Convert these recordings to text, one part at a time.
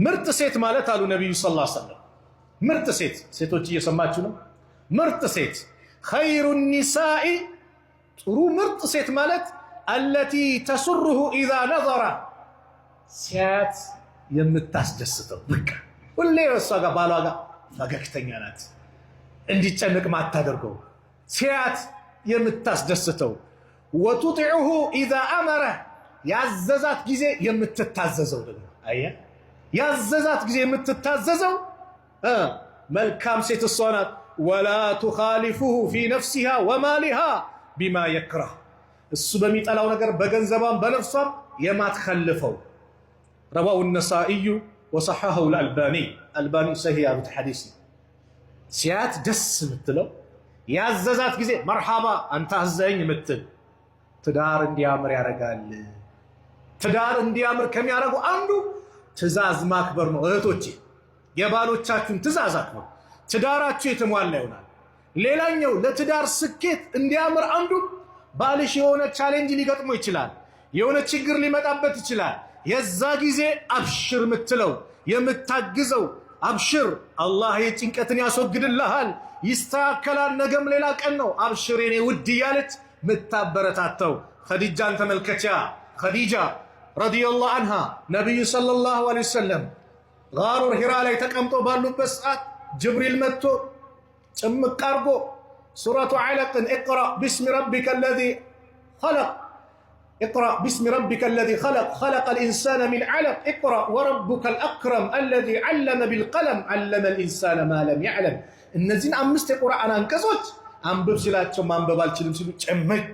ምርጥ ሴት ማለት አሉ ነብዩ ሰለላሁ ዐለይሂ ወሰለም ምርጥ ሴት ሴቶች እየሰማችሁ ነው ምርጥ ሴት خير النساء ጥሩ ምርጥ ሴት ማለት التي تسره اذا نظر ሲያት የምታስደስተው በቃ ሁሌ እሷ ጋር ባሏ ጋር ፈገግተኛ ናት እንዲጨነቅ ማታደርገው ሲያት የምታስደስተው وتطيعه اذا امر ያዘዛት ጊዜ የምትታዘዘው ደግሞ አያ ያዘዛት ጊዜ የምትታዘዘው መልካም ሴት እሷ ናት ولا تخالفه في نفسها ومالها بما يكره እሱ በሚጠላው ነገር በገንዘቧም በነፍሷም የማትخلፈው رواه النسائي وصححه الألباني الألباني صحيح هذا الحديث ሲያት ደስ ምትለው ያዘዛት ጊዜ መርሐባ አንተ አዘኝ ምትል ትዳር እንዲያምር ያረጋል ትዳር እንዲያምር ከሚያረጉ አንዱ ትእዛዝ ማክበር ነው እህቶቼ የባሎቻችሁን ትእዛዝ አክብሩ ትዳራችሁ የተሟላ ይሆናል ሌላኛው ለትዳር ስኬት እንዲያምር አንዱ ባልሽ የሆነ ቻሌንጅ ሊገጥሞ ይችላል የሆነ ችግር ሊመጣበት ይችላል የዛ ጊዜ አብሽር ምትለው የምታግዘው አብሽር አላህ የጭንቀትን ያስወግድልሃል ይስተካከላል ነገም ሌላ ቀን ነው አብሽር የኔ ውድ ያለች ምታበረታተው ኸዲጃን ተመልከቻ ኸዲጃ ረዲየላሁ ዐንሃ ነብዩ ሰለላሁ ዐለይሂ ወሰለም ጋሩ ሂራ ላይ ተቀምጦ ባሉበት ሰዓት ጅብሪል መጥቶ ጭምቅ አርጎ ሱረቱ ዐለቅን اقرأ باسم ربك الذي خلق اقرأ باسم ربك الذي خلق خلق الإنسان من علق اقرأ وربك الأكرم الذي علم بالقلم علم الإنسان ما لم يعلم እነዚህን አምስት የቁርአን አንቀጾች አንብብ ሲላቸው ማንበብ አልችልም ሲሉ ጨመቅ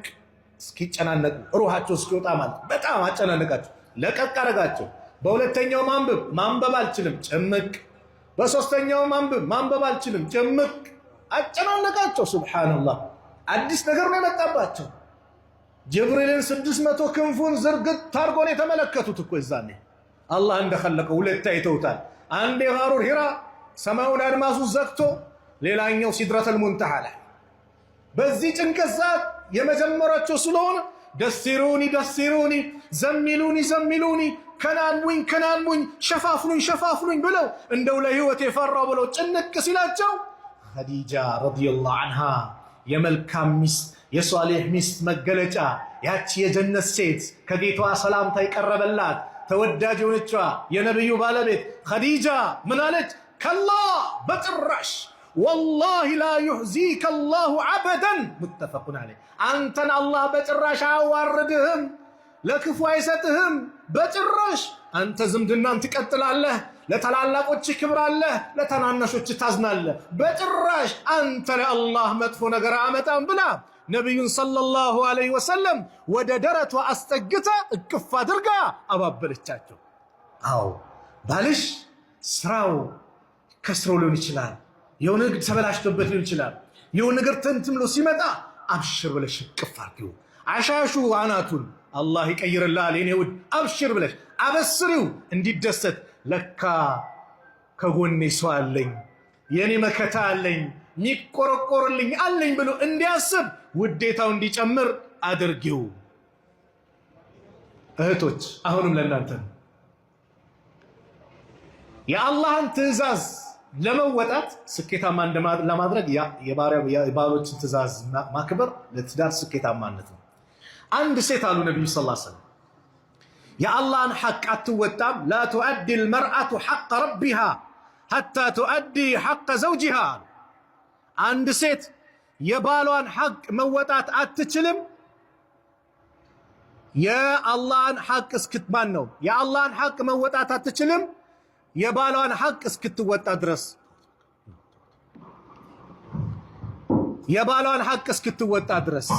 እስኪጨናነቁ ሩሃቸው እስኪወጣ ማለት በጣም አጨናነቃቸው ለቀቅ አረጋቸው በሁለተኛው ማንበብ አልችልም ጨመቅ በሶስተኛው ማንበብ አልችልም ጨመቅ አጨናነቃቸው ሱብሃንአላህ አዲስ ነገር ነው የመጣባቸው ጅብሪልን 600 ክንፉን ዝርግት ታርጎ ነው የተመለከቱት እኮ እዛኔ አላህ እንደخለቀው ሁለት አይተውታል አንዴ ጋሩ ሂራ ሰማዩን አድማሱ ዘግቶ ሌላኛው ሲድረተል ሙንተሃ ላይ በዚህ ጭንቀት ሰዓት የመጀመራቸው ስለሆነ ደሲሩኒ ዘሚሉኒ ከናንሙኝ ሸፋፍኑኝ ብለው እንደው ለህይወት የፈራው ብለው ጭንቅ ሲላቸው ኸዲጃ ረዲየላሁ ዐንሃ የመልካም ሚስት የሷሊህ ሚስት መገለጫ ያቺ የጀነት ሴት ከጌታዋ ሰላምታ ይቀርበላት ተወዳጅ የሆነችዋ የነብዩ ባለቤት ኸዲጃ ምን አለች ከላ በጭራሽ والله لا يحزيك الله عبدا متفق عليه አንተን አላህ በጭራሽ አያዋርድህም ለክፉ አይሰጥህም በጭራሽ አንተ ዝምድናን ትቀጥላለህ ለታላላቆች ክብር አለህ ለታናናሾች ታዝናለህ በጭራሽ አንተ ለአላህ መጥፎ ነገር አመጣም ብላ ነብዩን ሰለላሁ ዐለይሂ ወሰለም ወደ ደረቷ አስጠግታ እቅፍ አድርጋ አባበለቻቸው አው ባልሽ ስራው ከስሮ ሊሆን ይችላል የሆነ ነገር ተበላሽቶበት ሊሆን ይችላል የሆነ ነገር ተንትምሎ ሲመጣ አብሽር ብለሽ እቅፍ አድርጊው አሻሹ አናቱን አላህ ይቀይርልሃል የኔ ውድ አብሽር ብለሽ አበስሪው እንዲደሰት ለካ ከጎኔ ሰው አለኝ የኔ መከታ አለኝ ሚቆረቆርልኝ አለኝ ብሎ እንዲያስብ ውዴታው እንዲጨምር አድርጊው እህቶች አሁንም ለእናንተ የአላህን ትእዛዝ ለመወጣት ስኬታማ ለማድረግ የባሎችን ትእዛዝ ማክበር ለትዳር ስኬታማነት ነው አንድ ሴት አሉ ነብዩ ሰለላሁ ዐለይሂ ወሰለም የአላህን ሐቅ አትወጣም لا تؤدي المرأة حق ربها حتى تؤدي حق زوجها አንድ ሴት የባሏን ሐቅ መወጣት አትችልም የአላህን ሐቅ እስክትማን ነው የአላህን ሐቅ መወጣት አትችልም የባሏን ሐቅ እስክትወጣ ድረስ የባሏን ሐቅ እስክትወጣ ድረስ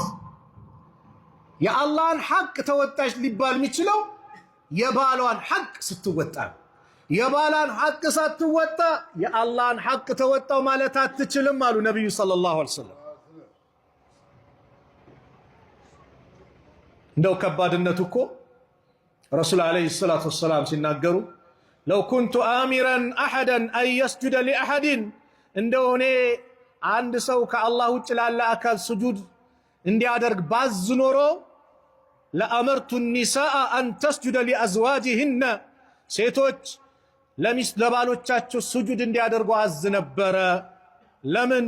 የአላህን ሐቅ ተወጣች ሊባል የሚችለው የባሏን ሐቅ ስትወጣ የባሏን ሐቅ ሳትወጣ የአላህን ሐቅ ተወጣው ማለት አትችልም አሉ ነብዩ ሰለላሁ ዐለይሂ ወሰለም እንደው ከባድነቱ እኮ ረሱል ዐለይሂ ሰላቱ ወሰላም ሲናገሩ لو كنت آمرا أحدا أن يسجد لأحد እንደው እኔ አንድ ሰው ከአላህ ውጭ ላለ አካል ስጁድ እንዲያደርግ ባዝ ኖሮ ለአመርቱ النساء أن تسجد لأزواجهن ሴቶች ለባሎቻቸው ስጁድ እንዲያደርጉ አዝ ነበረ። ለምን?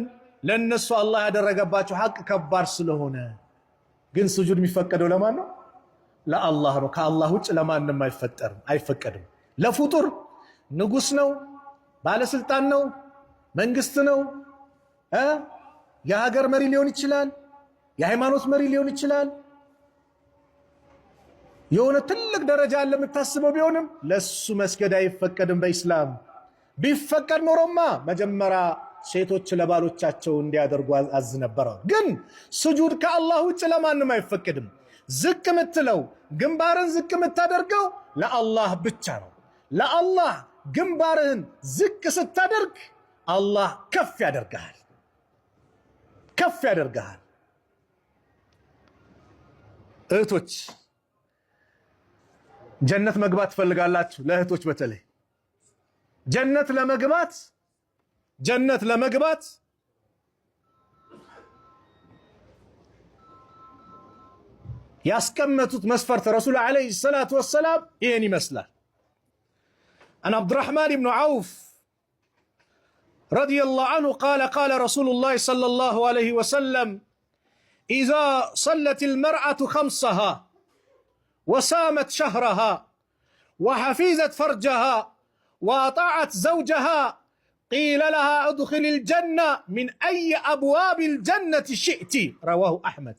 ለነሱ አላህ ያደረገባቸው ሐቅ ከባድ ስለሆነ። ግን ስጁድ የሚፈቀደው ለማን ነው? ለአላህ ነው። ከአላህ ውጭ ለማንም አይፈቀድም። ለፍጡር ንጉስ ነው፣ ባለስልጣን ነው፣ መንግስት ነው፣ የሀገር መሪ ሊሆን ይችላል፣ የሃይማኖት መሪ ሊሆን ይችላል። የሆነ ትልቅ ደረጃ አለ የምታስበው ቢሆንም ለሱ መስገድ አይፈቀድም በኢስላም። ቢፈቀድ ኖሮማ መጀመሪያ ሴቶች ለባሎቻቸው እንዲያደርጉ አዝ ነበረ። ግን ስጁድ ከአላህ ውጭ ለማንም አይፈቀድም። ዝቅ ምትለው ግንባርን ዝቅ ምታደርገው ለአላህ ብቻ ነው። ለአላህ ግንባርህን ዝቅ ስታደርግ አላህ ከፍ ያደርግሃል። እህቶች ጀነት መግባት ትፈልጋላችሁ? ለእህቶች በተለይ ጀነት ለመግባት ያስቀመጡት መስፈርት ረሱል ዓለይሂ ሰላቱ ወሰላም ይህን ይመስላል። عن عبد الرحمن بن عوف رضي الله عنه قال قال رسول الله صلى الله عليه وسلم إذا صلت المرأة خمسها وصامت شهرها وحفظت فرجها وأطاعت زوجها قيل لها ادخل الجنة من أي أبواب الجنة شئت. رواه أحمد.